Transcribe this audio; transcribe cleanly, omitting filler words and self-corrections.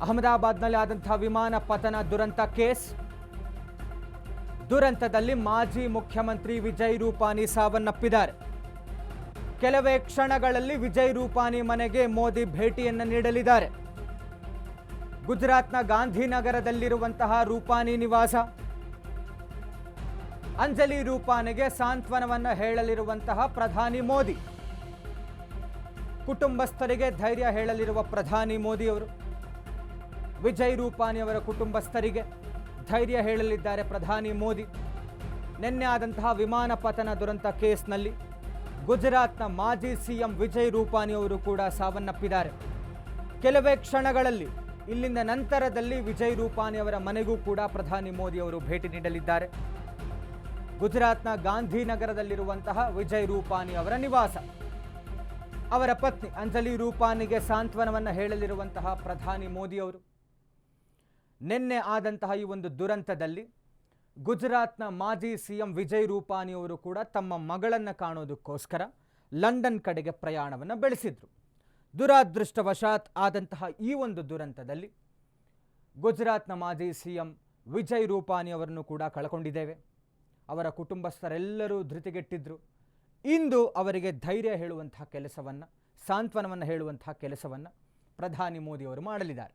ಅಹಮದಾಬಾದ್ನಲ್ಲಿ ಆದಂತಹ ವಿಮಾನ ಪತನ ದುರಂತ ಕೇಸ್. ದುರಂತದಲ್ಲಿ ಮಾಜಿ ಮುಖ್ಯಮಂತ್ರಿ ವಿಜಯ್ ರೂಪಾನಿ ಸಾವನ್ನಪ್ಪಿದ್ದಾರೆ. ಕೆಲವೇ ಕ್ಷಣಗಳಲ್ಲಿ ವಿಜಯ್ ರೂಪಾನಿ ಮನೆಗೆ ಮೋದಿ ಭೇಟಿಯನ್ನು ನೀಡಲಿದ್ದಾರೆ. ಗುಜರಾತ್ನ ಗಾಂಧಿನಗರದಲ್ಲಿರುವಂತಹ ರೂಪಾನಿ ನಿವಾಸ. ಅಂಜಲಿ ರೂಪಾನಿಗೆ ಸಾಂತ್ವನವನ್ನು ಹೇಳಲಿರುವಂತಹ ಪ್ರಧಾನಿ ಮೋದಿ. ಕುಟುಂಬಸ್ಥರಿಗೆ ಧೈರ್ಯ ಹೇಳಲಿರುವ ಪ್ರಧಾನಿ ಮೋದಿಯವರು ವಿಜಯ್ ರೂಪಾನಿ ಅವರ ಕುಟುಂಬಸ್ಥರಿಗೆ ಧೈರ್ಯ ಹೇಳಲಿದ್ದಾರೆ ಪ್ರಧಾನಿ ಮೋದಿ. ನಿನ್ನೆ ಆದಂತಹ ವಿಮಾನ ಪತನ ದುರಂತ ಕೇಸ್ನಲ್ಲಿ ಗುಜರಾತ್ನ ಮಾಜಿ ಸಿಎಂ ವಿಜಯ್ ರೂಪಾನಿ ಅವರು ಕೂಡ ಸಾವನ್ನಪ್ಪಿದ್ದಾರೆ. ಕೆಲವೇ ಕ್ಷಣಗಳಲ್ಲಿ ಇಲ್ಲಿಂದ ನಂತರದಲ್ಲಿ ವಿಜಯ್ ರೂಪಾನಿ ಅವರ ಮನೆಗೂ ಕೂಡ ಪ್ರಧಾನಿ ಮೋದಿ ಅವರು ಭೇಟಿ ನೀಡಲಿದ್ದಾರೆ. ಗುಜರಾತ್ನ ಗಾಂಧಿನಗರದಲ್ಲಿರುವಂತಹ ವಿಜಯ್ ರೂಪಾನಿ ಅವರ ನಿವಾಸ. ಅವರ ಪತ್ನಿ ಅಂಜಲಿ ರೂಪಾನಿಗೆ ಸಾಂತ್ವನವನ್ನು ಹೇಳಲಿರುವಂತಹ ಪ್ರಧಾನಿ ಮೋದಿ ಅವರು ನಿನ್ನೆ ಆದಂತಹ ಈ ಒಂದು ದುರಂತದಲ್ಲಿ ಗುಜರಾತ್ನ ಮಾಜಿ ಸಿಎಂ ವಿಜಯ್ ರೂಪಾನಿ ಅವರು ಕೂಡ ತಮ್ಮ ಮಗಳನ್ನು ಕಾಣೋದಕ್ಕೋಸ್ಕರ ಲಂಡನ್ ಕಡೆಗೆ ಪ್ರಯಾಣವನ್ನು ಬೆಳೆಸಿದ್ರು. ದುರಾದೃಷ್ಟವಶಾತ್ ಆದಂತಹ ಈ ಒಂದು ದುರಂತದಲ್ಲಿ ಗುಜರಾತ್ನ ಮಾಜಿ ಸಿಎಂ ವಿಜಯ್ ರೂಪಾನಿ ಅವರನ್ನು ಕೂಡ ಕಳ್ಕೊಂಡಿದ್ದೇವೆ. ಅವರ ಕುಟುಂಬಸ್ಥರೆಲ್ಲರೂ ಧೃತಿಗೆಟ್ಟಿದ್ರು. ಇಂದು ಅವರಿಗೆ ಧೈರ್ಯ ಹೇಳುವಂತಹ ಕೆಲಸವನ್ನು, ಸಾಂತ್ವನವನ್ನು ಹೇಳುವಂತಹ ಕೆಲಸವನ್ನು ಪ್ರಧಾನಿ ಮೋದಿ ಅವರು ಮಾಡಲಿದ್ದಾರೆ.